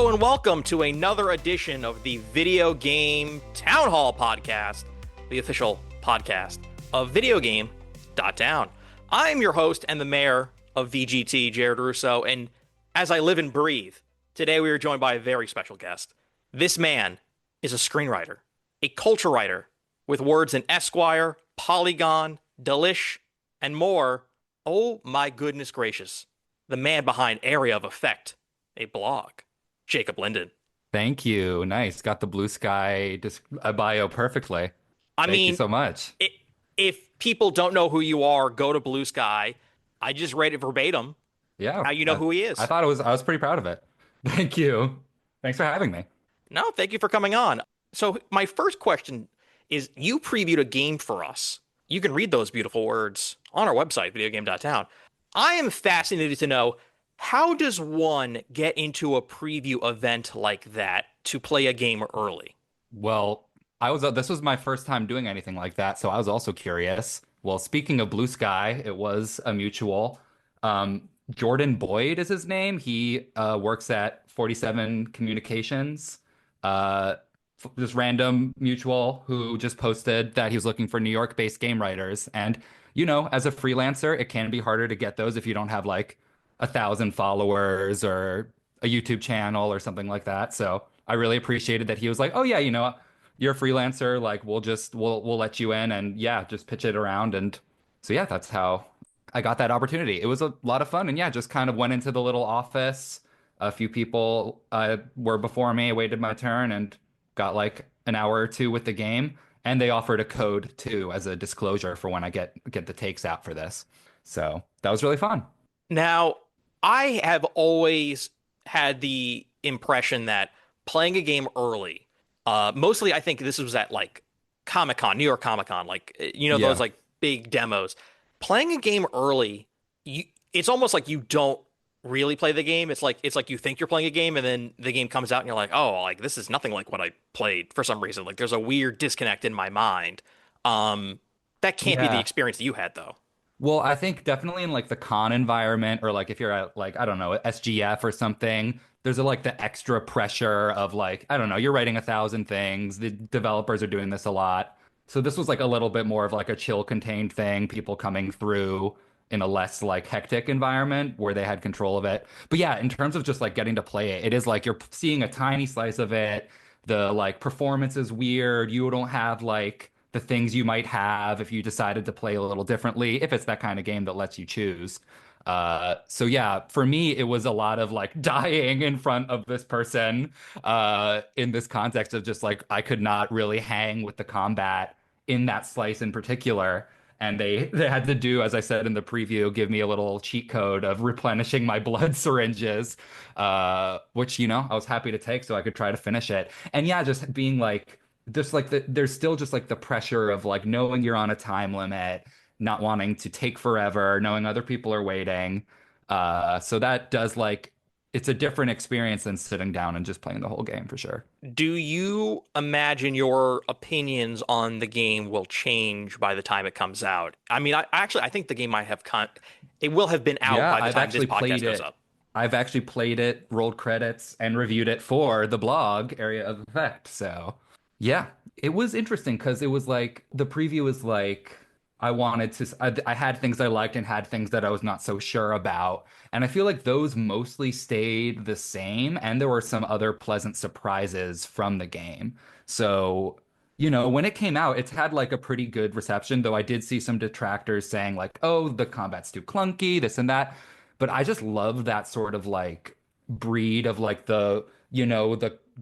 Hello and welcome to another edition of the Video Game Town Hall podcast, the official podcast of Video Game Town. I'm your host and the mayor of VGT, Jared Russo, and as I live and breathe, today we are joined by a very special guest. This man is a screenwriter, a culture writer with words in Esquire, Polygon, Delish, and more. Oh my goodness gracious. The man behind Area of Effect, a blog. Jacob Linden. Thank you. Nice. Got the blue sky bio perfectly. I Thank you mean, so much. if people don't know who you are, go to Blue Sky. I just read it verbatim. Yeah. Now you know who he is. I thought I was pretty proud of it. Thank you. Thanks for having me. No, thank you for coming on. So my first question is, you previewed a game for us. You can read those beautiful words on our website, videogame.town. I am fascinated to know, how does one get into a preview event like that to play a game early? Well, this was my first time doing anything like that, so I was also curious. Well, speaking of blue sky, it was a mutual. Jordan Boyd is his name. He works at 47 Communications. This random mutual who just posted that he was looking for New York-based game writers. And, as a freelancer, it can be harder to get those if you don't have like 1,000 followers or a YouTube channel or something like that. So I really appreciated that he was like, "Oh yeah, you're a freelancer. Like we'll let you in and yeah, just pitch it around." And so yeah, that's how I got that opportunity. It was a lot of fun and yeah, just kind of went into the little office. A few people were before me, waited my turn and got like an hour or two with the game. And they offered a code too as a disclosure for when I get the takes out for this. So that was really fun. Now, I have always had the impression that playing a game early, mostly I think this was at like Comic-Con, New York Comic-Con, like those Yeah. like big demos. Playing a game early, it's almost like you don't really play the game. It's like you think you're playing a game and then the game comes out and you're like, "Oh, like this is nothing like what I played for some reason." Like there's a weird disconnect in my mind. Um, that can't be the Yeah. experience that you had though. Well, I think definitely in like the con environment or like if you're at like, I don't know, SGF or something, there's like the extra pressure of like, I don't know, you're writing 1,000 things. The developers are doing this a lot. So this was like a little bit more of like a chill contained thing, people coming through in a less like hectic environment where they had control of it. But yeah, in terms of just like getting to play it, it is like you're seeing a tiny slice of it. The like performance is weird. You don't have like the things you might have if you decided to play a little differently, if it's that kind of game that lets you choose. So yeah, for me, it was a lot of like dying in front of this person in this context of just like I could not really hang with the combat in that slice in particular. And they had to do, as I said in the preview, give me a little cheat code of replenishing my blood syringes, which, I was happy to take so I could try to finish it. And yeah, just being like, there's still just like the pressure of like knowing you're on a time limit, not wanting to take forever, knowing other people are waiting. So that does like it's a different experience than sitting down and just playing the whole game for sure. Do you imagine your opinions on the game will change by the time it comes out? I mean, I think the game might have it will have been out Yeah, by the I've time this actually podcast played goes it. up. I've actually played it, rolled credits, and reviewed it for the blog Area of Effect. So, yeah, it was interesting because it was like the preview was like I had things I liked and had things that I was not so sure about. And I feel like those mostly stayed the same, and there were some other pleasant surprises from the game. So, when it came out, it's had like a pretty good reception, though I did see some detractors saying like, "Oh, the combat's too clunky, this and that." But I just love that sort of like breed of like the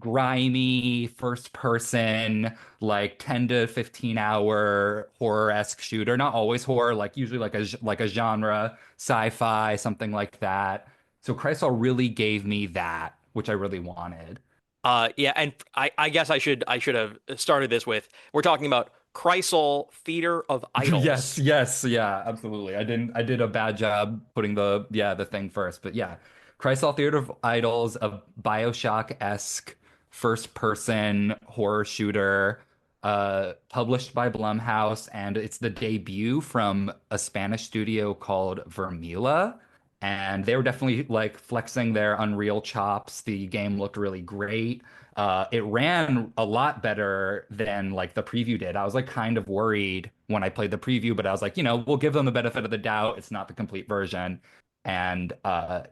grimy first person, like 10 to 15 hour horror-esque shooter. Not always horror, like usually like a genre, sci-fi, something like that. So Chrysler really gave me that, which I really wanted. Yeah, and I guess I should have started this with, we're talking about Chrysal Theater of Yes, Idols. yes, yeah, absolutely. I did a bad job putting the thing first, but yeah. Chrysler Theater of Idols, a BioShock-esque first-person horror shooter, published by Blumhouse, and it's the debut from a Spanish studio called Vermila. and they were definitely like flexing their Unreal chops. The game looked really great. It ran a lot better than like the preview did. I was like kind of worried when I played the preview, but I was like, we'll give them the benefit of the doubt. It's not the complete version. And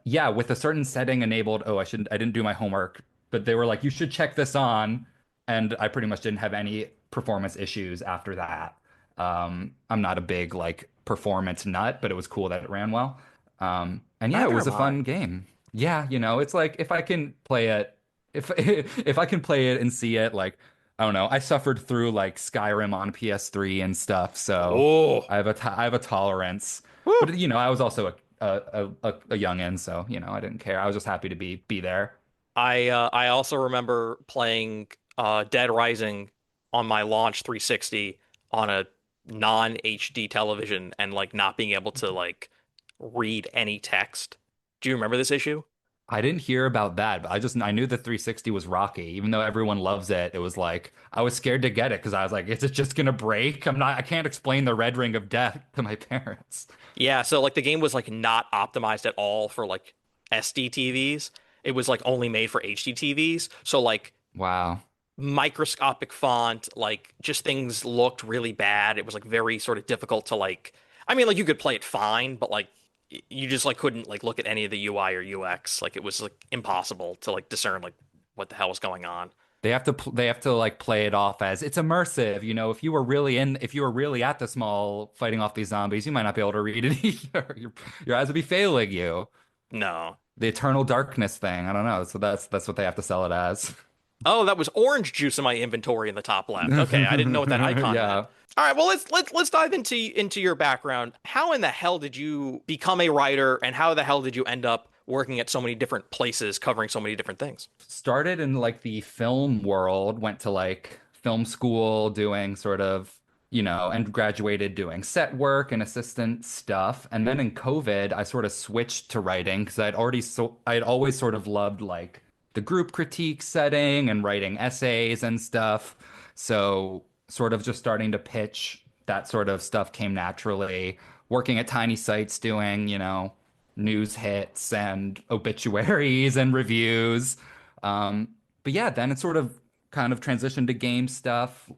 yeah, with a certain setting enabled, I didn't do my homework, but they were like, you should check this on. And I pretty much didn't have any performance issues after that. I'm not a big like performance nut, but it was cool that it ran well. And yeah, it Neither was am a I. fun game. Yeah, it's like if I can play it, if if I can play it and see it, like I don't know, I suffered through like Skyrim on PS3 and stuff, so Oh, I have a tolerance. whew. But I was also a youngin, so I didn't care. I was just happy to be there. I also remember playing Dead Rising on my launch 360 on a non HD television and like not being able to like read any text. Do you remember this issue? I didn't hear about that, but I knew the 360 was rocky. Even though everyone loves it, it was like I was scared to get it because I was like, is it just gonna break? I can't explain the red ring of death to my parents. Yeah, so like the game was like not optimized at all for like SD TVs. It was like only made for HD TVs. So like Wow. microscopic font, like just things looked really bad. It was like very sort of difficult to like I mean like you could play it fine, but like you just like couldn't like look at any of the UI or UX. Like it was like impossible to like discern like what the hell was going on. They have to like play it off as it's immersive. If you were really at the mall fighting off these zombies, you might not be able to read it either. Your eyes would be failing you. No. The eternal darkness thing. I don't know. So that's what they have to sell it as. Oh, that was orange juice in my inventory in the top left. Okay, I didn't know what that icon meant. Yeah. All right, well let's dive into your background. How in the hell did you become a writer, and how the hell did you end up working at so many different places, covering so many different things? Started in like the film world, went to like film school doing sort of, and graduated doing set work and assistant stuff. And then in COVID, I sort of switched to writing because I'd always sort of loved like the group critique setting and writing essays and stuff. So sort of just starting to pitch that sort of stuff came naturally. Working at tiny sites doing, news hits and obituaries and reviews. Um, but yeah, then it sort of kind of transitioned to game stuff.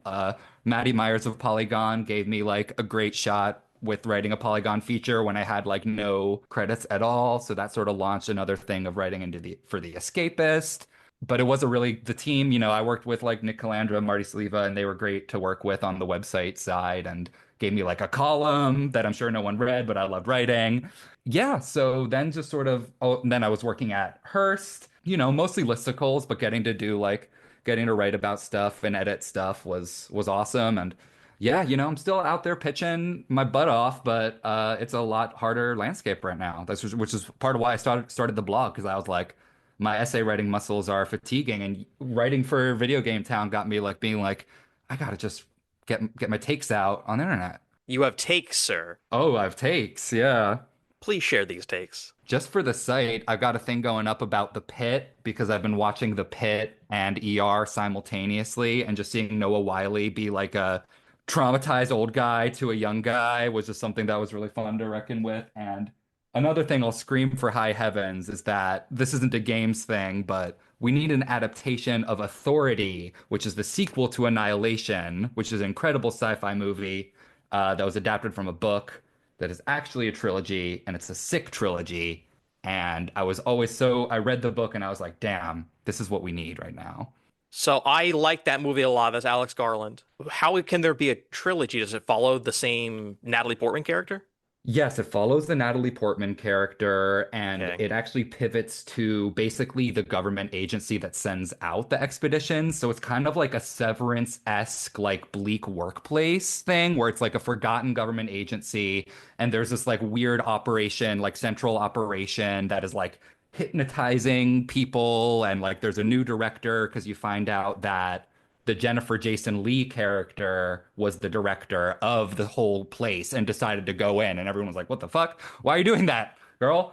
Maddie Myers of Polygon gave me like a great shot with writing a Polygon feature when I had like no credits at all. So that sort of launched another thing of writing for the Escapist. But it was a really the team, I worked with like Nick Calandra, Marty Sliva, and they were great to work with on the website side and gave me like a column that I'm sure no one read, but I loved writing. Yeah, so then just sort of, then I was working at Hearst, mostly listicles, but getting to write about stuff and edit stuff was awesome. And yeah, I'm still out there pitching my butt off, but it's a lot harder landscape right now. Which is part of why I started the blog because I was like, my essay writing muscles are fatiguing, and writing for Video Game Town got me like being like, I gotta just get my takes out on the internet. You have takes, sir. Oh, I have takes, yeah. Please share these takes. Just for the site, I've got a thing going up about The Pit because I've been watching The Pit and ER simultaneously, and just seeing Noah Wyle be like a traumatized old guy to a young guy was just something that was really fun to reckon with. And another thing I'll scream for high heavens is that this isn't a games thing, but we need an adaptation of Authority, which is the sequel to Annihilation, which is an incredible sci-fi movie that was adapted from a book that is actually a trilogy, and it's a sick trilogy. And I read the book and I was like, damn, this is what we need right now. So I like that movie a lot. That's Alex Garland. How can there be a trilogy? Does it follow the same Natalie Portman character? Yes, it follows the Natalie Portman character, and Okay. it actually pivots to basically the government agency that sends out the expeditions. So it's kind of like a Severance-esque, like bleak workplace thing where it's like a forgotten government agency, and there's this like weird operation, like central operation that is like hypnotizing people, and like there's a new director because you find out that the Jennifer Jason Leigh character was the director of the whole place and decided to go in, and everyone was like, "What the fuck? Why are you doing that, girl?"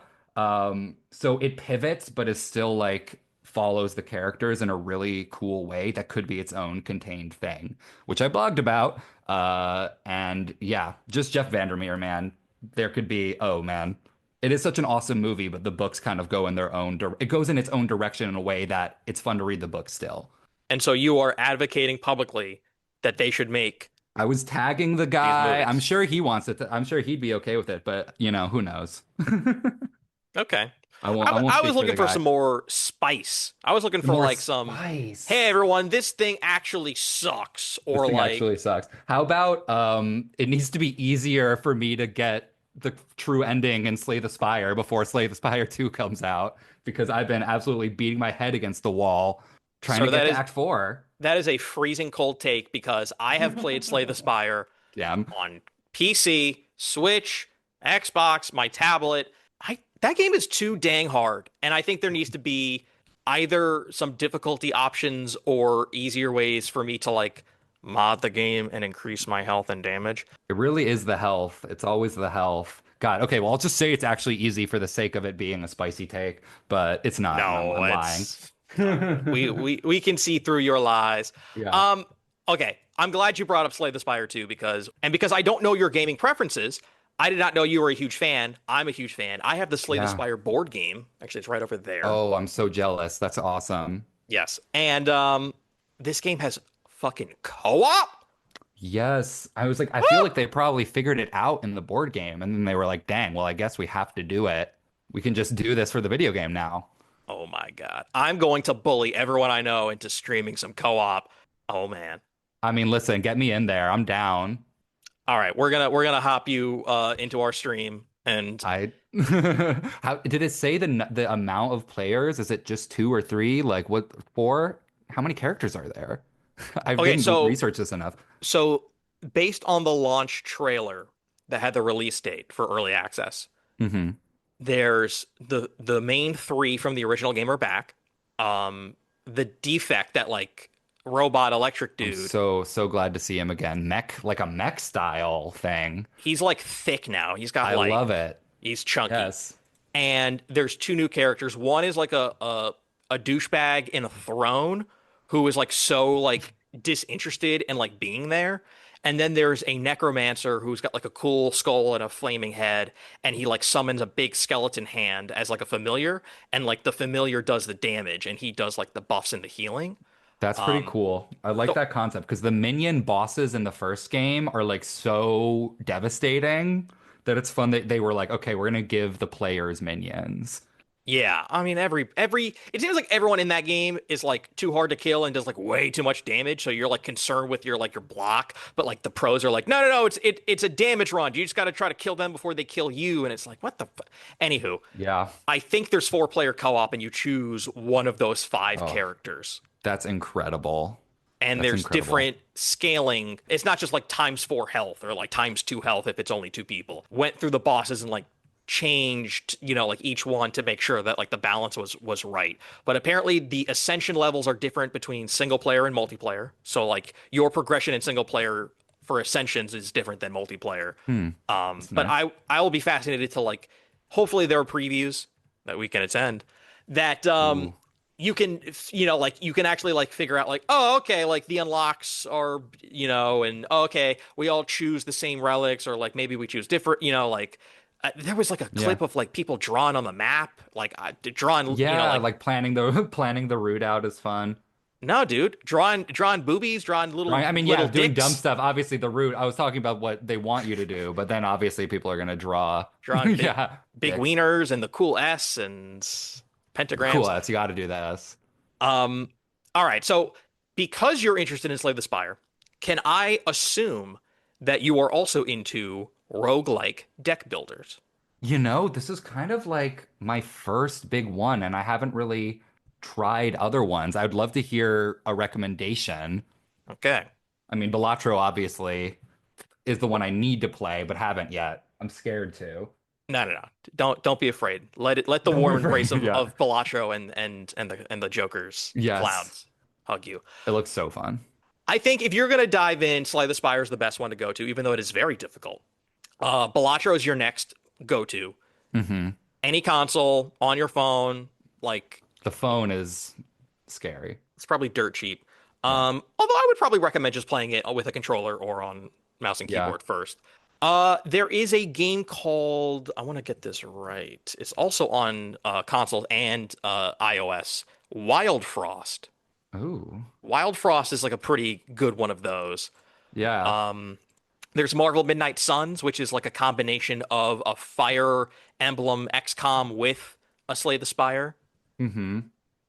So it pivots, but is still like follows the characters in a really cool way that could be its own contained thing, which I blogged about. And yeah, just Jeff Vandermeer, man. There could be, oh man, It is such an awesome movie, but the books kind of go in their own it goes in its own direction in a way that it's fun to read the book still. And so you are advocating publicly that they should make I was tagging the these guy. I'm movies. sure he wants it I'm sure he'd be okay with it, but who knows? Okay. I won't I was speak for looking the for guy. some more spice. I was looking The for more like some, spice. hey everyone, this thing actually sucks, This or thing like, actually sucks. How about it needs to be easier for me to get the true ending in Slay the Spire before Slay the Spire 2 comes out because I've been absolutely beating my head against the wall trying to sir, get to Act 4. that is a freezing cold take because I have played Slay the Spire Damn. on PC, Switch, Xbox, my tablet. I that game is too dang hard, and I think there needs to be either some difficulty options or easier ways for me to like mod the game and increase my health and damage. It really is the health. It's always the health. God, okay, well, I'll just say it's actually easy for the sake of it being a spicy take, but it's not, and No, I'm lying. it's we can see through your lies. Yeah. Um, okay, I'm glad you brought up Slay the Spire 2 because I don't know your gaming preferences. I did not know you were a huge fan. I'm a huge fan. I have the Slay the Yeah. Spire board game. Actually, it's right over there. Oh, I'm so jealous. That's awesome. Yes. And this game has fucking co-op? Yes. I was like, I feel like they probably figured it out in the board game, and then they were like, dang, well, I guess we have to do it. We can just do this for the video game now. Oh my God. I'm going to bully everyone I know into streaming some co-op. Oh man. I mean, listen, get me in there. I'm down. All right, we're gonna hop you into our stream and I how did it say the amount of players? Is it just two or three? Like what four? How many characters are there? I okay, didn't so research this enough. so based on the launch trailer that had the release date for early access, Hmm. there's the main three from the original game are back. The defect that like robot electric I'm dude, so glad to see him again. Mech, like a mech style thing. he's like thick now. He's got I like love it. he's chunky. Yes. And there's two new characters. One is like a douchebag in a throne who is like so like disinterested in like being there. And then there's a necromancer who's got like a cool skull and a flaming head, and he like summons a big skeleton hand as like a familiar, and like the familiar does the damage, and he does like the buffs and the healing. That's pretty Um, cool. I like so that concept because the minion bosses in the first game are like so devastating that it's fun that they were like, okay, we're gonna give the players minions. yeah, I mean every it seems like everyone in that game is like too hard to kill and does like way too much damage. So you're like concerned with your like your block, but like the pros are like, no, it's a damage run. You just got to try to kill them before they kill you, and it's like what the. Anywho, Yeah. I think there's four-player co-op, and you choose one of those five Oh, characters. that's incredible. And That's there's incredible. different scaling. It's not just like times four health or like times two health if it's only two people. Went through the bosses and like changed, like each one to make sure that like the balance was right. But apparently the ascension levels are different between single player and multiplayer. So like your progression in single player for ascensions is different than multiplayer. Hmm. That's But nice. I will be fascinated to like hopefully there are previews that we can attend that Ooh. you can like you can actually like figure out like oh okay like the unlocks are and oh, okay we all choose the same relics or like maybe we choose different like there was like a Yeah. clip of like people drawing on the map like drawing Yeah, like like planning the planning the route out is fun. no dude drawing boobies drawing little Right. I mean, yeah, little doing dumb dicks stuff. Obviously, the route. I was talking about what they want you to do, but then obviously people are gonna draw. drawing Yeah, big dicks. wieners and the cool S and Cool. pentagrams. That's you got to do that. um all right, so because you're interested in Slay the Spire, can I assume that you are also into roguelike deck builders? This is kind of like my first big one, and I haven't really tried other ones. I'd love to hear a recommendation. Okay. I mean, Balatro obviously is the one I need to play, but haven't yet. I'm scared to. No. Don't be afraid. Let the Don't be warm afraid. embrace of, Yeah. of Balatro and the Joker's Yes. clowns hug you. It looks so fun. I think if you're gonna dive in, Slay the Spire is the best one to go to, even though it is very difficult. Balatro is your next go-to. Hmm. Any console on your phone, like The phone is scary. it's probably dirt cheap. Yeah. Although I would probably recommend just playing it with a controller or on mouse and Yeah. keyboard first. There is a game called, I want to get this right. It's also on console and iOS. Wild Frost. Ooh. Wild Frost is like a pretty good one of those. Yeah. Um, there's Marvel Midnight Suns, which is like a combination of a Fire Emblem XCOM with a Slay the Spire. Mm-hmm.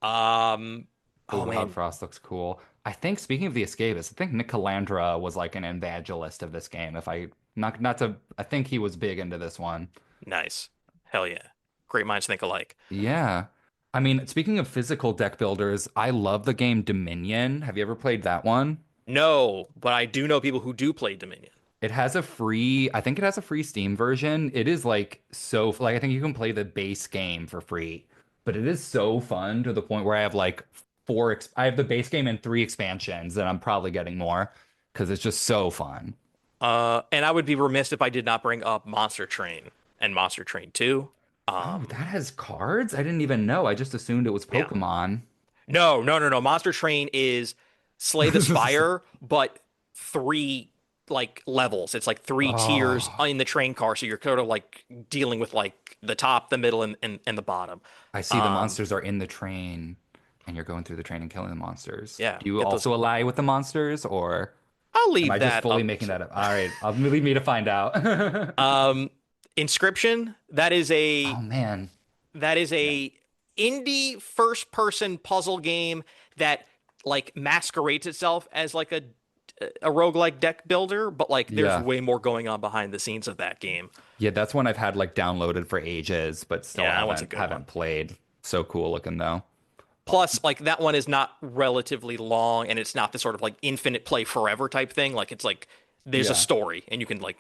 Um, Oh, oh Wild man, Frost looks cool. I think speaking of the escapists, I think Nick Calandra was like an evangelist of this game. If I not to, I think he was big into this one. nice. Hell yeah. Great minds think alike. Yeah. I mean, speaking of physical deck builders, I love the game Dominion. Have you ever played that one? No, but I do know people who do play Dominion. It has a free, I think it has a free Steam version. It is like so, like, I think you can play the base game for free, but it is so fun to the point where I have like I have the base game and three expansions, and I'm probably getting more because it's just so fun. And I would be remiss if I did not bring up Monster Train and Monster Train 2. Oh, that Um, has cards? I didn't even know. I just assumed it was yeah. Pokemon. No, no, no, no. Monster Train is Slay the Spire, but three like levels. It's like three tiers Oh, in the train car, so you're kind of like dealing with like the top, the middle, and the bottom. I see the Um, monsters are in the train and you're going through the train and killing the monsters. yeah, Do you get those. also ally with the monsters or I'll am leave I just that fully up making to. that up? All right, I'll leave me to find out. Um, Inscription. Oh man. That is Yeah. a indie first person puzzle game that like masquerades itself as like a roguelike deck builder, but like there's Yeah. way more going on behind the scenes of that game. Yeah, that's one I've had like downloaded for ages, but still Yeah, that one's a haven't good one. haven't played. So cool looking though. Plus, like that one is not relatively long and it's not the sort of like infinite play forever type thing. Like it's like there's a Yeah. story and you can like,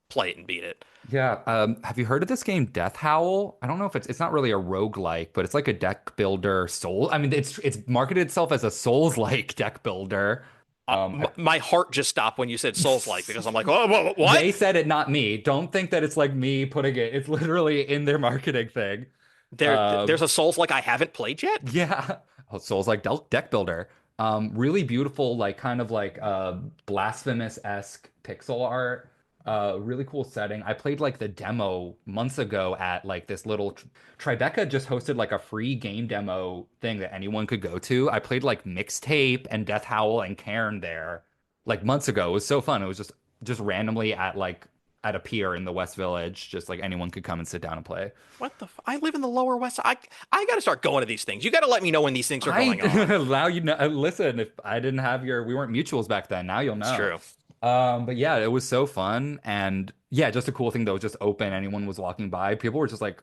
play it and beat it. Yeah. Have you heard of this game Death Howl? I don't know if it's not really a roguelike, but it's like a deck builder soul. I mean, it's marketed itself as a Souls-like deck builder. I My heart just stopped when you said Souls-like because I'm like, oh, what? They said it, not me. Don't think that it's like me putting it. It's literally in their marketing thing. There's a Souls-like I haven't played yet? Yeah. Oh, Souls like deck builder. Really beautiful, like kind of like blasphemous-esque pixel art. Really cool setting. I played like the demo months ago at like this little Tribeca just hosted like a free game demo thing that anyone could go to. I played like Mixtape and Death Howl and Cairn there like months ago. It was so fun. It was just randomly at like at a pier in the West Village, just like anyone could come and sit down and play. What the I live in the Lower West Side. I got to start going to these things. You got to let me know when these things are I going on. allow you know. Listen, if I didn't have we weren't mutuals back then. Now you'll It's know. true. But yeah, it was so fun, and yeah, just a cool thing that was just open. Anyone was walking by. People were just like,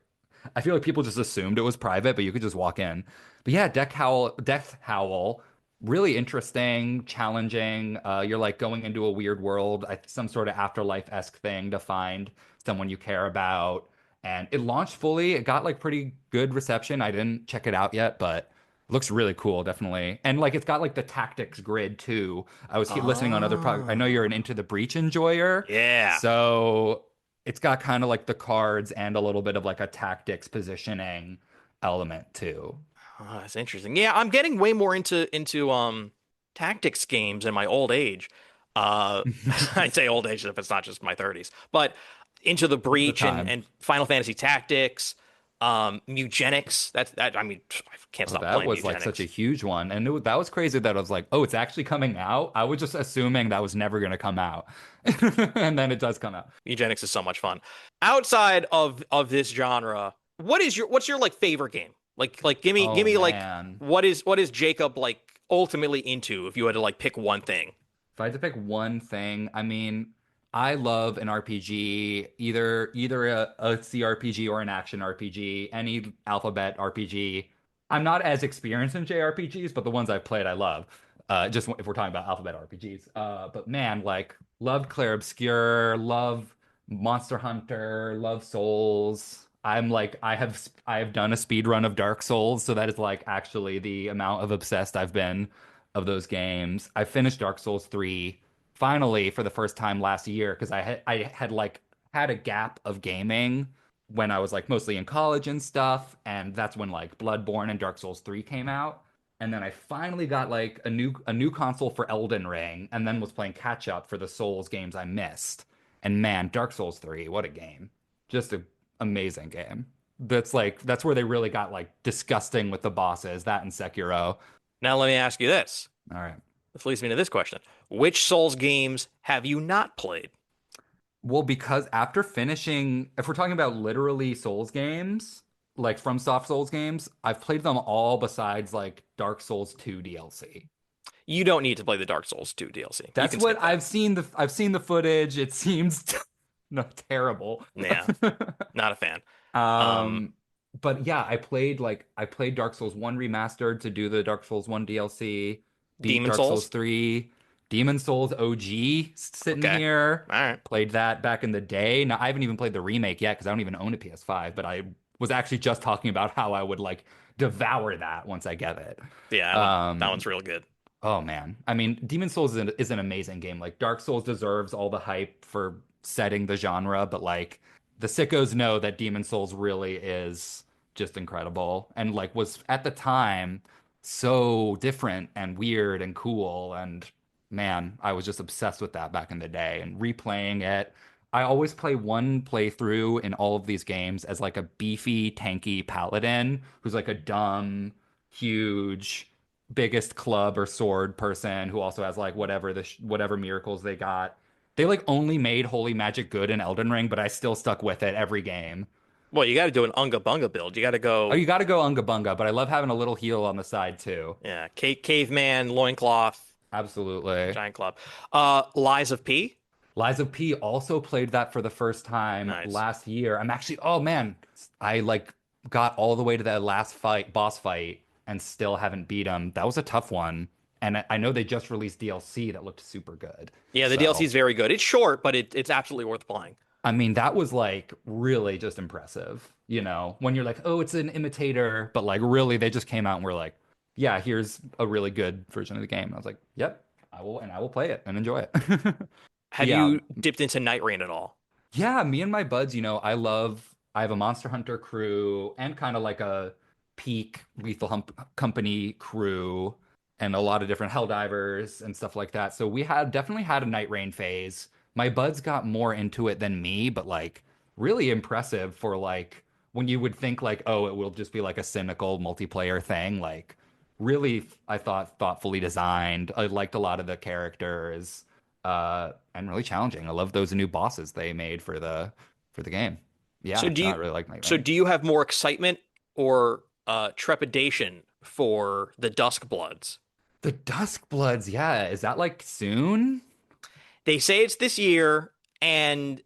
I feel like people just assumed it was private, but you could just walk in. But yeah, Death Howl, really interesting, challenging. You're like going into a weird world, some sort of afterlife-esque thing to find someone you care about. And it launched fully. It got like pretty good reception. I didn't check it out yet, but looks really cool, definitely. And like it's got like the tactics grid too. I was listening on other I know you're an Oh, Into the Breach enjoyer, yeah. so it's got kind of like the cards and a little bit of like a tactics positioning element too. Oh, that's interesting. Yeah, I'm getting way more into tactics games in my old age. Uh, I'd say old age if it's not just my 30s, but Into the The Breach and time. Final Fantasy Tactics, Mugenics. That I mean, I can't Oh, stop that playing was like such a Mugenics. huge one. And that was crazy that I was like, oh, it's actually coming out. I was just assuming that was never going to come out. And then it does come out. Eugenics is so much fun. Outside of this genre, what's your like favorite game? Like give Oh me like man. what is Jacob like ultimately into if you had to like pick one thing? If I had to pick one thing, I mean, I love an RPG, either a CRPG or an action RPG, any alphabet RPG. I'm not as experienced in JRPGs, but the ones I've played, I love. Just if we're talking about alphabet RPGs. But man, like loved Clair Obscur, love Monster Hunter, love Souls. I have done a speed run of Dark Souls, so that is like actually the amount of obsessed I've been of those games. I finished Dark Souls 3 finally for the first time last year because I had like had a gap of gaming when I was like mostly in college and stuff, and that's when like Bloodborne and Dark Souls 3 came out. And then I finally got like a new console for Elden Ring and then was playing catch up for the Souls games I missed. And man, Dark Souls 3, what a game. Just an amazing game. That's where they really got like disgusting with the bosses, that and Sekiro. Now let me ask you this. All right. This leads me to this question. Which Souls games have you not played? Well, because after finishing, if we're talking about literally Souls games, like from Soft Souls games, I've played them all besides like Dark Souls 2 DLC. You don't need to play the Dark Souls 2 DLC. You That's can what skip that. I've seen the footage. It seems no terrible. Yeah, not a fan. Um, Um, but yeah, I played Dark Souls 1 remastered to do the Dark Souls 1 DLC, beat Demon Dark Souls Souls? 3, Demon Souls OG sitting Okay. here. All right. Played that back in the day. Now I haven't even played the remake yet because I don't even own a PS5, but I was actually just talking about how I would like devour that once I get it. Yeah, that Um, one's real good. Oh man. I mean, Demon Souls is an amazing game. Like Dark Souls deserves all the hype for setting the genre, but like the sickos know that Demon Souls really is just incredible and like was at the time so different and weird and cool and man, I was just obsessed with that back in the day and replaying it. I always play one playthrough in all of these games as like a beefy, tanky paladin who's like a dumb, huge biggest club or sword person who also has like whatever miracles they got. They like only made holy magic good in Elden Ring, but I still stuck with it every game. Well, you got to do an Unga Bunga build. You got to Oh, go, you got to go Unga Bunga, but I love having a little heal on the side too. yeah, caveman, loincloth, Absolutely. giant club. Lies of P. Lies of P also played that for the first time Nice. last year. I'm actually, oh man, I like got all the way to that last fight, boss fight, and still haven't beat him. That was a tough one. And I know they just released DLC that looked super good. Yeah, the DLC So. is very good. It's short, but it's absolutely worth playing. I mean, that was like really just impressive, when you're like, oh, it's an imitator, but like really they just came out and were like, yeah, here's a really good version of the game. I was like, yep, I will play it and enjoy it. Have Yeah. you dipped into Night Rain at all? Yeah, me and my buds, I have a Monster Hunter crew and kind of like a peak Company crew and a lot of different Helldivers and stuff like that. So we had definitely had a Night Rain phase. My buds got more into it than me, but like really impressive for like when you would think like, oh, it will just be like a cynical multiplayer thing. Like really, I thought thoughtfully designed. I liked a lot of the characters and really challenging. I love those new bosses they made for the game. So Yeah, do no, I you really like Night so Rain. do you have more excitement or trepidation for the Dusk Bloods? The Dusk Bloods, yeah, is that like soon? They say it's this year, and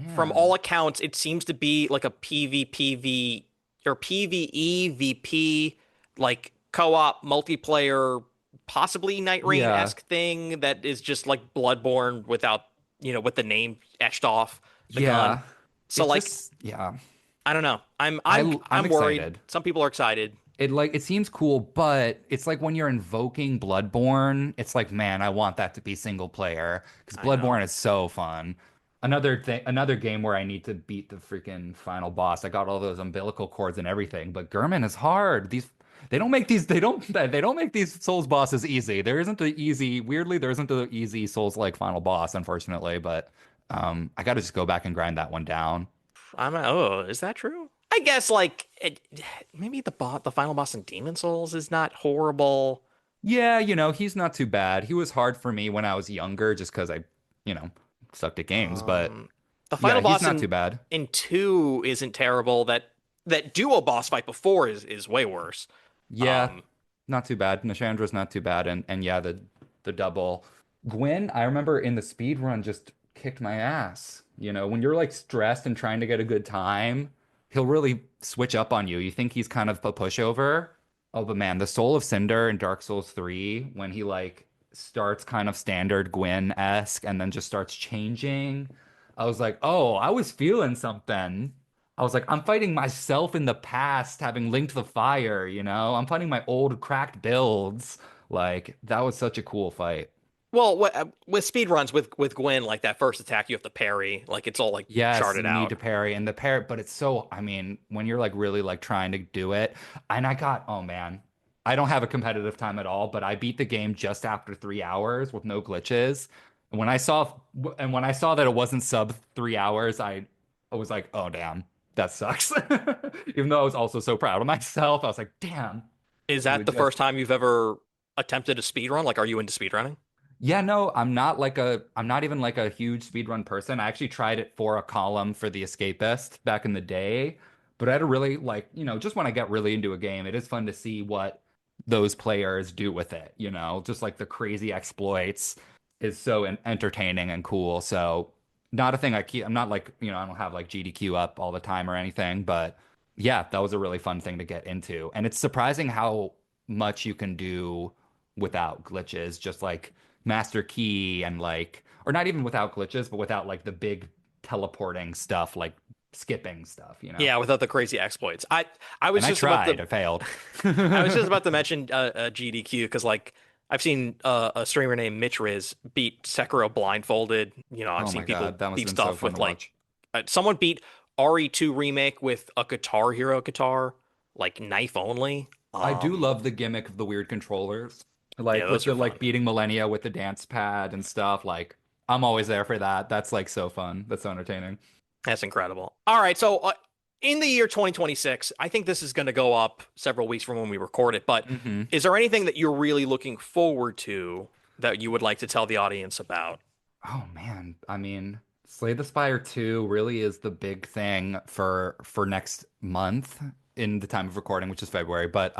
from all Man, accounts, it seems to be like a PvPv or PvE like co-op multiplayer, possibly Night yeah, Rain-esque thing that is just like Bloodborne without, with the name etched off the gun. yeah. So It like, just, yeah. I don't know. I'm I'm I'm I'm worried. excited. Some people are excited. It seems cool, but it's like when you're invoking Bloodborne, it's like, man, I want that to be single player because I know. Bloodborne is so fun. Another game where I need to beat the freaking final boss. I got all those umbilical cords and everything, but Gurman is hard. They don't make these Souls bosses easy. Weirdly, there isn't an easy Souls-like final boss, unfortunately, but I got to just go back and grind that one down. Oh, is that true? I guess like maybe the final boss in Demon Souls is not horrible. Yeah, he's not too bad. He was hard for me when I was younger just because you know, sucked at games, but Um, the yeah, final he's boss not too bad. in two isn't terrible. That duo boss fight before is way worse. Yeah, Um, not too bad. Nashandra's not too bad. And yeah, the double. Gwen, I remember in the speed run just kicked my ass. When you're like stressed and trying to get a good time, he'll really switch up on you. You think he's kind of a pushover. Oh, but man, the Soul of Cinder in Dark Souls 3, when he like starts kind of standard Gwen-esque and then just starts changing, I was like, oh, I was feeling something. I was like, I'm fighting myself in the past, having linked the fire. I'm fighting my old cracked builds. Like, that was such a cool fight. well, with speed runs with Gwen, like that first attack, you have to parry. Like it's all like Yes, charted you need out. to parry and the parry, but it's so, I mean, when you're like really like trying to do it, and oh man, I don't have a competitive time at all, but I beat the game just after 3 hours with no glitches. When I saw when I saw that it wasn't sub 3 hours, I was like, oh damn, that sucks. Even though I was also so proud of myself, I was like, damn, Is it that would the just first time you've ever attempted a speed run? Like, are you into speed running? yeah, no, I'm not even like a huge speedrun person. I actually tried it for a column for The Escapist back in the day, but I had to really like, just when I get really into a game, it is fun to see what those players do with it, just like the crazy exploits is so entertaining and cool. So not a thing I'm not like, I don't have like GDQ up all the time or anything, but yeah, that was a really fun thing to get into. And it's surprising how much you can do without glitches, just like master key and like, or not even without glitches, but without like the big teleporting stuff, like skipping stuff. Yeah, without the crazy exploits. I And was I just about tried, to I failed. I was just about to mention GDQ because like I've seen a streamer named Mitch Riz beat Sekiro blindfolded. I've Oh seen my people God, that must beat have been so stuff fun with to like watch. someone beat RE2 remake with a Guitar Hero guitar, like knife only. I do love the gimmick of the weird controllers, Yeah, like with those are the like fun. beating Millennia with the dance pad and stuff. Like, I'm always there for that. That's like so fun. That's so entertaining. That's incredible. All right, so in the year 2026, I think this is going to go up several weeks from when we record it, but hmm is there anything that you're really looking forward to that you would like to tell the audience about? Oh man, I mean, Slay the Spire 2 really is the big thing for next month in the time of recording, which is February. But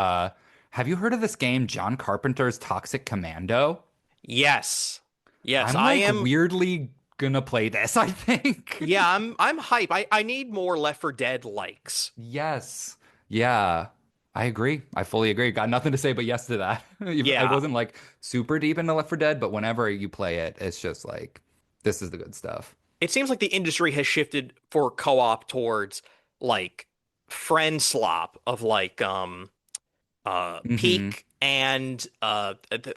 have you heard of this game, John Carpenter's Toxic Commando? Yes. Yes, I'm I like am. weirdly gonna play this, I think. Yeah, I'm hype. I need more Left 4 Dead likes. Yes. Yeah. I agree. I fully agree. Got nothing to say but yes to that. I Yeah, wasn't like super deep into Left 4 Dead, but whenever you play it, it's just like this is the good stuff. it seems like the industry has shifted for co-op towards like friend slop of like hmm Peak and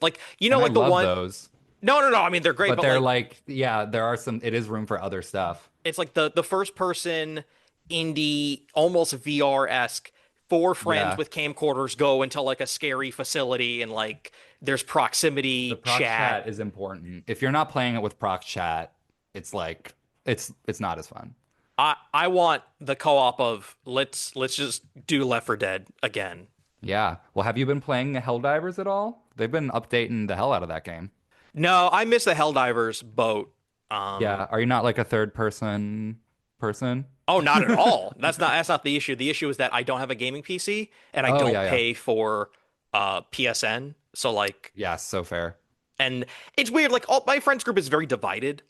like And I like the love one. those. No, I mean they're great, But but they're like like, yeah, there are some, it is room for other stuff. it's like the first person indie almost VR-esque four friends Yeah. with camcorders go into like a scary facility and like there's The proximity proc chat. chat is important. If you're not playing it with proc chat, it's like, it's not as fun. I want the co-op of let's just do Left 4 Dead again. Yeah. Well, have you been playing Helldivers at all? They've been updating the hell out of that game. No, I miss the Helldivers boat. Um, Yeah. Are you not like a third person? oh, not at all. That's not the issue. The issue is that I don't have a gaming PC and I Oh, don't yeah, yeah. pay for PSN. So like, Yeah, so fair. and it's weird. Like, all my friends group is very divided,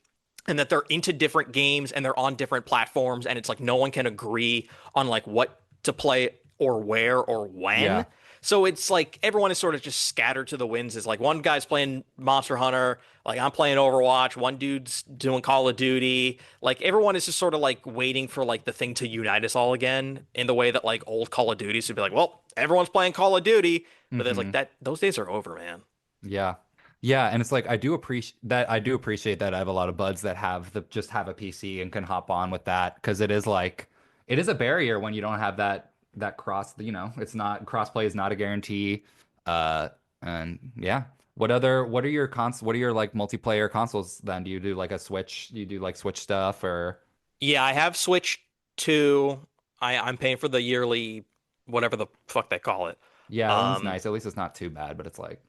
and that they're into different games and they're on different platforms, and it's like no one can agree on like what to play or where or when. Yeah. So it's like everyone is sort of just scattered to the winds. It's like one guy's playing Monster Hunter, like I'm playing Overwatch, one dude's doing Call of Duty. Like everyone is just sort of like waiting for like the thing to unite us all again in the way that like old Call of Duties would be like, well, everyone's playing Call of Duty, but there's like hmm that those days are over, man. Yeah. Yeah, and it's like I do appreciate that I have a lot of buds that have the just have a PC and can hop on with that because it is like it is a barrier when you don't have that it's not crossplay is not a guarantee. And yeah. What are your what are your like multiplayer consoles then? Do you do like a Switch? Do you do like Switch stuff or Yeah, I have Switch 2. I'm paying for the yearly whatever the fuck they call it. yeah, that one's Um nice. At least it's not too bad, but it's like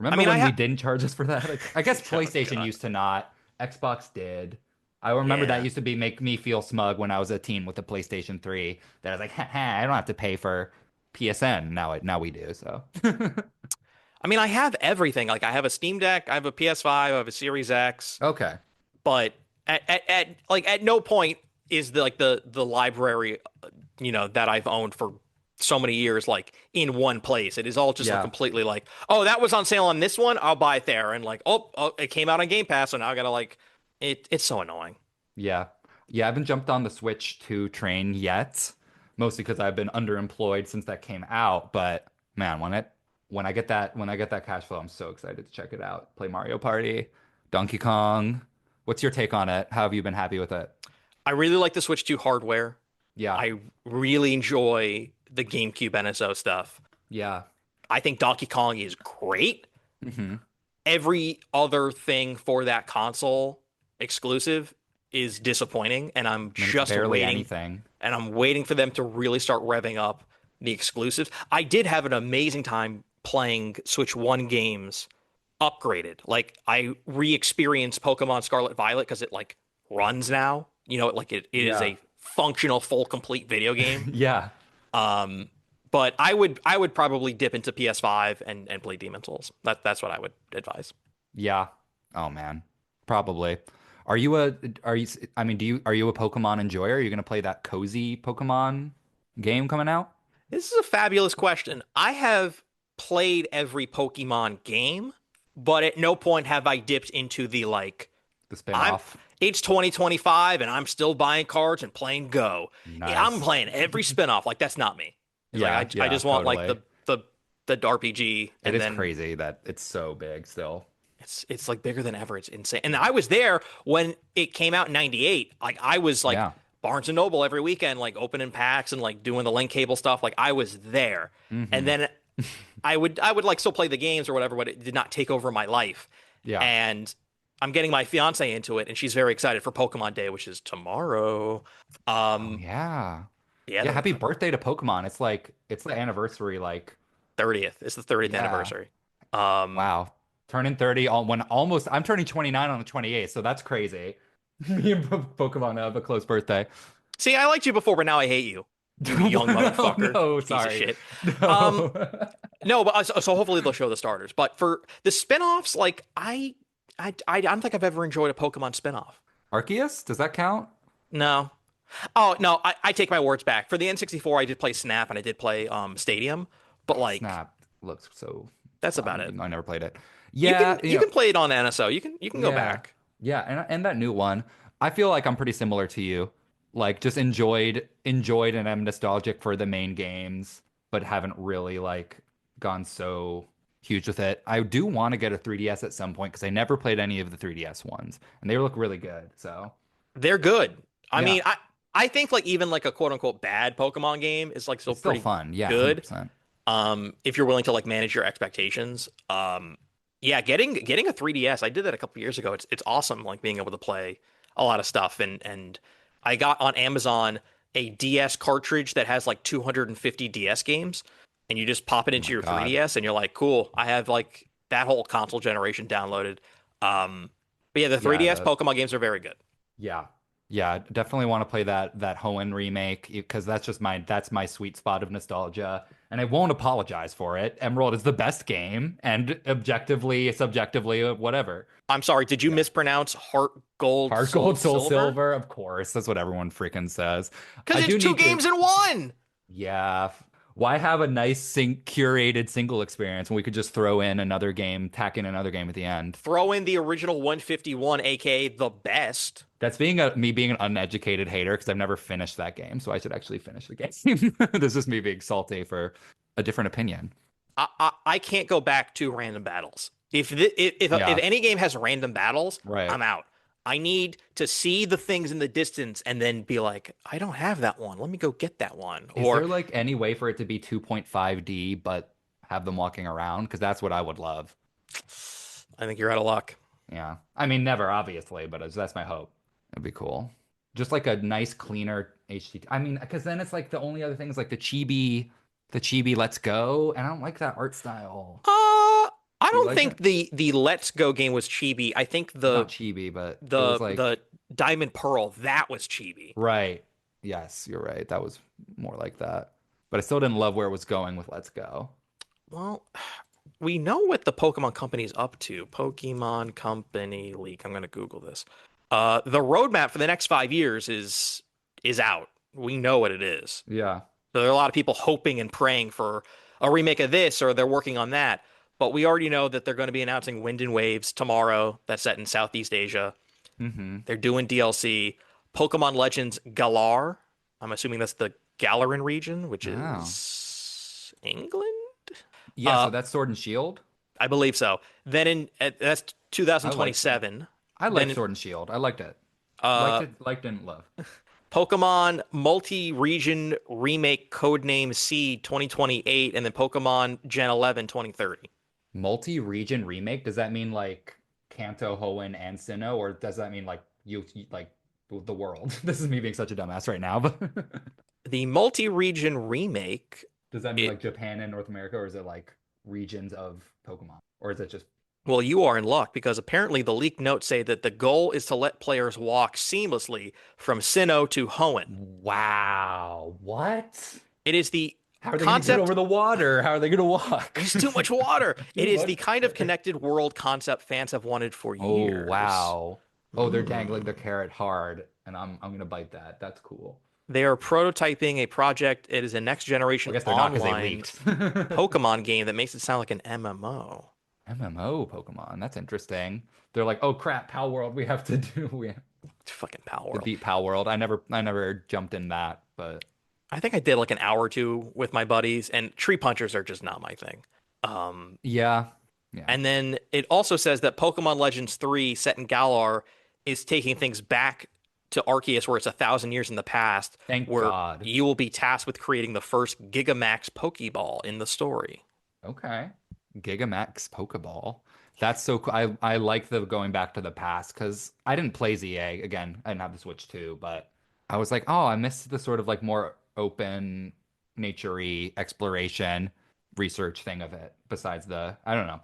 I remember mean I when we have didn't charge us for that? Like, I guess oh PlayStation god. used to not. Xbox did. I remember that Yeah. used to be make me feel smug when I was a teen with the PlayStation 3 that I was like, ha, ha, I don't have to pay for PSN. Now we do, so. I mean I have everything. Like I have a Steam Deck, I have a PS5, I have a Series X, Okay. but at no point is the library that I've owned for so many years like in one place. It is all just like Yeah. completely like, oh, that was on sale on this one, I'll buy it there. And like, oh, it came out on Game Pass, so now I gotta like it's so annoying. Yeah. Yeah, I haven't jumped on the Switch 2 train yet, mostly because I've been underemployed since that came out, but man, when I get that cash flow, I'm so excited to check it out. Play Mario Party, Donkey Kong. What's your take on it? How have you been happy with it? I really like the Switch 2 hardware. Yeah. I really enjoy the GameCube NSO stuff. Yeah. I think Donkey Kong is great. hmm every other thing for that console exclusive is disappointing, and I'm I mean, it's just barely waiting, anything. and I'm waiting for them to really start revving up the exclusives. I did have an amazing time playing Switch One games upgraded. Like I re-experienced Pokemon Scarlet Violet because it like runs now. Like it is Yeah. a functional, full, complete video game. Yeah. Um, but I would probably dip into PS5 and play Demon Souls. That's what I would advise. Yeah. Oh man. Probably. Are you a are you I mean, are you a Pokemon enjoyer? Are you gonna play that cozy Pokemon game coming out? This is a fabulous question. I have played every Pokemon game, but at no point have I dipped into the like The I'm spin-off? it's 2025 and I'm still buying cards and playing Go. Yeah, I'm Nice. playing every spin-off. Like that's not me. It's like Yeah, I yeah, just want like totally. the RPG, It and is then crazy that it's so big still. it's like bigger than ever. It's insane. And I was there when it came out in 98. Like I was like Yeah. Barnes and Noble every weekend, like opening packs and like doing the link cable stuff. Like I was there. And Hmm. then I would like still play the games or whatever, but it did not take over my life. Yeah. And I'm getting my fiance into it, and she's very excited for Pokemon Day, which is tomorrow. Oh Um, yeah. yeah, Yeah, the happy birthday to Pokemon. It's the anniversary, like, 30th. It's the 30th yeah. anniversary. Um, Wow. Turning 30 all when almost I'm turning 29 on the 28th, so that's crazy. Me and Pokemon have a close birthday. See, I liked you before, but now I hate you. You young No, motherfucker, no, piece of sorry. shit. Um, No. no, but so hopefully they'll show the starters. But for the spin-offs, like I don't think I've ever enjoyed a Pokemon spin-off. Arceus, does that count? No. Oh no, I take my words back. For the N64, I did play Snap and I did play Stadium, but like Snap looks so that's about fun, it. even though I never played it. You Yeah, can you can play it on NSO. You can go yeah. back. Yeah, and that new one, I feel like I'm pretty similar to you. Like just enjoyed and I'm nostalgic for the main games, but haven't really like gone so huge with it. I do want to get a 3DS at some point because I never played any of the 3DS ones and they look really good. So, They're good. I yeah, mean, I think like even like a quote unquote bad Pokemon game is like still it's still pretty fun. Yeah, good. 100%. If you're willing to like manage your expectations. Yeah, getting a 3DS, I did that a couple years ago. It's awesome, like being able to play a lot of stuff, and I got on Amazon a DS cartridge that has like 250 DS games, and you just pop it Oh into my your God. 3DS, and you're like, cool, I have like that whole console generation downloaded. Um, but yeah, the Yeah, 3DS Pokemon games are very good. yeah. Yeah, definitely want to play that Hoenn remake because that's my sweet spot of nostalgia, and I won't apologize for it. Emerald is the best game, and objectively, subjectively, whatever. I'm sorry, did you Yeah. mispronounce Heart Gold Heart Soul Gold, Soul Silver? Silver, of course. That's what everyone freaking says. Because I it's do two need to, games in one. yeah. Why have a nice curated single experience when we could just throw in another game, tack in another game at the end? Throw in the original 151, aka the best. That's me being an uneducated hater because I've never finished that game, so I should actually finish the game. This is me being salty for a different opinion. I can't go back to random battles. If Yeah, any game has random battles, right. I'm out. I need to see the things in the distance and then be like, I don't have that one. Let me go get that one. Is Or there like any way for it to be 2.5D but have them walking around? Because that's what I would love. I think you're out of luck. Yeah. I mean, never, obviously, but that's my hope. That'd be cool. Just like a nice, cleaner HD. I mean, because then it's like the only other thing is like the chibi Let's Go, and I don't like that art style. I Do you don't like think it? the Let's Go game was chibi. I think It's not the chibi, but it was the like, the Diamond Pearl that was chibi. right. Yes, you're right. That was more like that. But I still didn't love where it was going with Let's Go. Well, we know what the Pokemon Company's up to. Pokemon Company leak. I'm gonna Google this. The roadmap for the next 5 years is out. We know what it is. Yeah. So there are a lot of people hoping and praying for a remake of this, or they're working on that. But we already know that they're going to be announcing Wind and Waves tomorrow. That's set in Southeast Asia. Mm-hmm. They're doing DLC. Pokemon Legends Galar. I'm assuming that's the Galarin region, which Oh. is England. Yeah, Uh, so that's Sword and Shield. I believe so. Then that's I like 2027. I Then liked Sword and Shield. I liked it. uh, Liked and love. Pokemon multi-region remake Codename Seed 2028, and then Pokemon Gen 11 2030. Multi-region remake, does that mean like Kanto, Hoenn, and Sinnoh, or does that mean like like the world? This is me being such a dumbass right now, but The multi-region remake, does that mean it like Japan and North America, or is it like regions of Pokemon? Or is it just well, you are in luck because apparently the leaked notes say that the goal is to let players walk seamlessly from Sinnoh to Hoenn. wow, what? It is the How are they going to get concept. over the water? How are they going to walk? There's too much water. It Too is the much kind of water. connected world concept fans have wanted for Oh, years. wow. Oh, they're dangling Mm. the carrot hard, and I'm gonna bite that. That's cool. They are prototyping a project. It is a next I generation guess they're not because they online leaked. Pokemon game that makes it sound like an MMO. MMO Pokemon. That's interesting. They're like, oh crap, Pal World, we have Fucking Pal to World. beat Pal World. I never jumped in that, but I think I did like an hour or two with my buddies, and tree punchers are just not my thing. yeah. Yeah. And then it also says that Pokemon Legends 3 set in Galar is taking things back to Arceus where it's 1,000 years in the past, Thank where God. you will be tasked with creating the first Gigamax Pokeball in the story. Okay. Gigamax Pokeball. That's so cool. I like the going back to the past because I didn't play ZA. Again, I didn't have the Switch 2, but I was like, oh, I missed the sort of like more open nature-y exploration research thing of it. Besides the, I don't know. A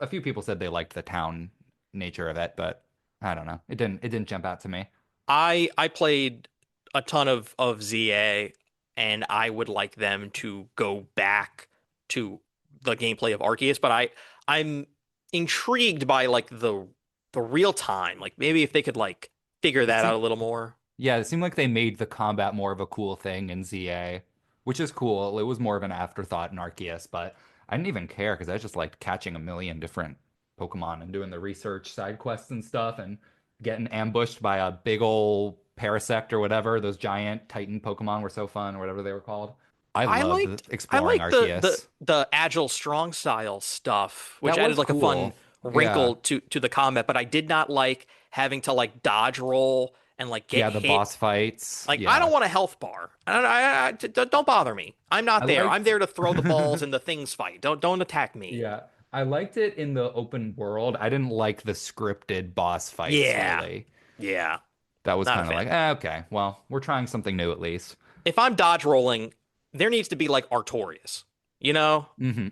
few people said they liked the town nature of it, but I don't know. It didn't jump out to me. I played a ton of ZA, and I would like them to go back to the gameplay of Arceus, but I'm intrigued by like the real time. Like maybe if they could like figure It that out seemed a little more. Yeah, it seemed like they made the combat more of a cool thing in ZA, which is cool. It was more of an afterthought in Arceus, but I didn't even care because I just liked catching a million different Pokemon and doing the research side quests and stuff and getting ambushed by a big old Parasect or whatever. Those giant Titan Pokemon were so fun, or whatever they were called. I I loved liked I exploring liked Arceus. the agile strong style stuff, which That added was like a fun cool. Yeah. wrinkle to the combat, but I did not like having to like dodge roll and like get Yeah, the hit. boss fights. Like I don't Yeah. want a health bar. Don't bother me. I'm I not there. I'm liked there to throw the balls and the things fight. Don't attack me. Yeah, I liked it in the open world. I didn't like the scripted boss fights, Yeah. really. Yeah. That was Not a kind of like, fan. okay, well, we're trying something new at least. If I'm dodge rolling, there needs to be like Artorias. You know? Hmm.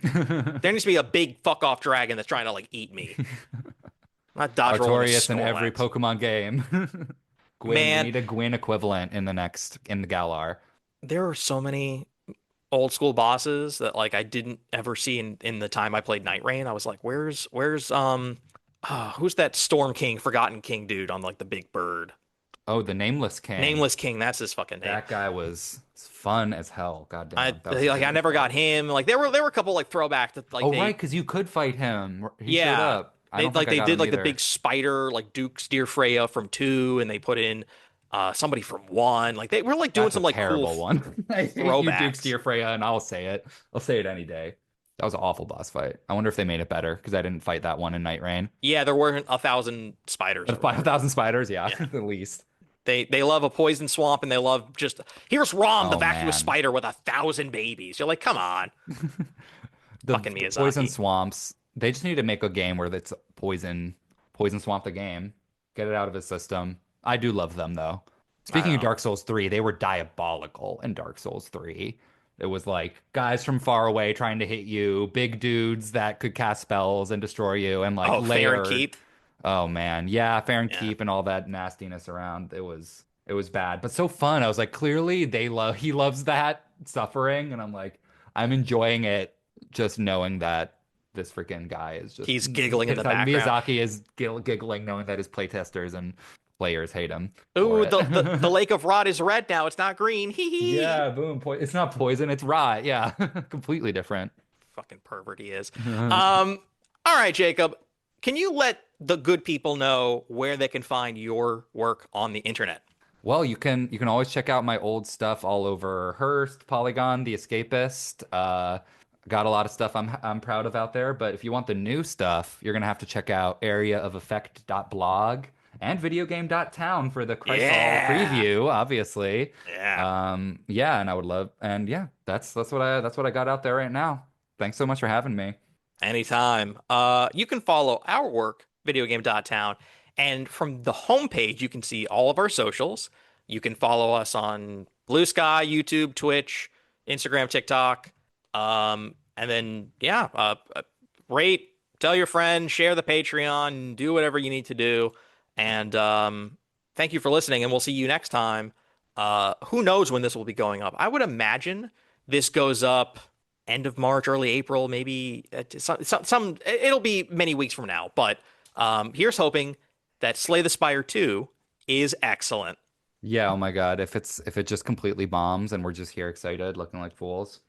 There needs to be a big fuck off dragon that's trying to like eat me. I'm not dodge rolling a Artorias in every Snorlax. Pokemon game. Gwyn, we Man, need a Gwyn equivalent in the Galar. there are so many old school bosses that like I didn't ever see in the time I played Night Rain. I was like, who's that Storm King, Forgotten King dude on like the big bird? Oh, the Nameless King. Nameless King, that's his fucking name. That guy was fun as hell. I Goddamn, that was like such a I good never got fight. him. Like there were a couple like throwbacks that like Oh, right, they because you could fight him. He showed yeah. up. I don't think I They got did him like the either. big spider like Duke Steer Freya from 2 and they put in somebody from 1. Like they were like doing That's a some like cool terrible one. I hate you, Duke throwbacks. Steer Freya, and I'll say it. I'll say it any day. That was an awful boss fight. I wonder if they made it better because I didn't fight that one in Night Rain. Yeah, there weren't 1,000 spiders or But whatever. 5,000 spiders, yeah, Yeah. at least. They love a poison swamp and they love just here's Rom, the Oh vacuous man, spider with 1,000 babies. You're like, come on, fucking the poison Miyazaki. swamps. They just need to make a game where it's poison swamp the game. Get it out of his system. I do love them though. I don't Speaking of know. Dark Souls 3, they were diabolical in Dark Souls 3. It was like guys from far away trying to hit you, big dudes that could cast spells and destroy you, and like Oh, Fair and layered. Keep. Oh man, yeah, Fair and Yeah, Keep and all that nastiness around. It was bad, but so fun. I was like, clearly he loves that suffering, and I'm like, I'm enjoying it just knowing that this freaking guy is just he's giggling in the background. Miyazaki is giggling knowing that his playtesters and players hate him for Ooh, it. the lake of rot is red now. It's not green. Hee hee. Yeah, boom. It's not poison, it's rot. Yeah, completely different. Fucking pervert he is. All right, Jacob. Can you let the good people know where they can find your work on the internet? Well, you can always check out my old stuff all over Hearst, Polygon, The Escapist. Got a lot of stuff I'm proud of out there, but if you want the new stuff, you're gonna have to check out areaofeffect.blog and videogame.town for the Chrysal Yeah. preview, obviously. Yeah. Yeah, and I would love and yeah, that's what I got out there right now. Thanks so much for having me. Anytime. You can follow our work, videogame.town, and from the homepage, you can see all of our socials. You can follow us on Blue Sky, YouTube, Twitch, Instagram, TikTok. And then, yeah, rate, tell your friends, share the Patreon, do whatever you need to do. And thank you for listening, and we'll see you next time. Who knows when this will be going up? I would imagine this goes up end of March, early April, maybe it'll be many weeks from now. But here's hoping that Slay the Spire 2 is excellent. Yeah, oh my God. If it just completely bombs and we're just here excited, looking like fools.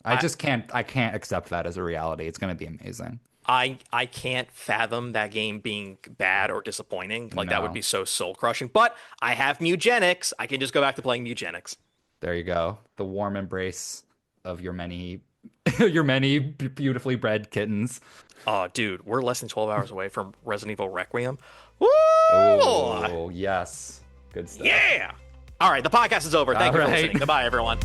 I I can't accept that as a reality. It's gonna be amazing. I can't fathom that game being bad or disappointing. Like that would No. be so soul crushing. But I have Mugenics. I can just go back to playing Mugenics. There you go. The warm embrace of your many your many beautifully bred kittens. Oh, dude, we're less than 12 hours away from Resident Evil Requiem. Woo! Oh, yes. Good stuff. Yeah. All right, the podcast is over. Thank All you for right. listening. Goodbye, everyone.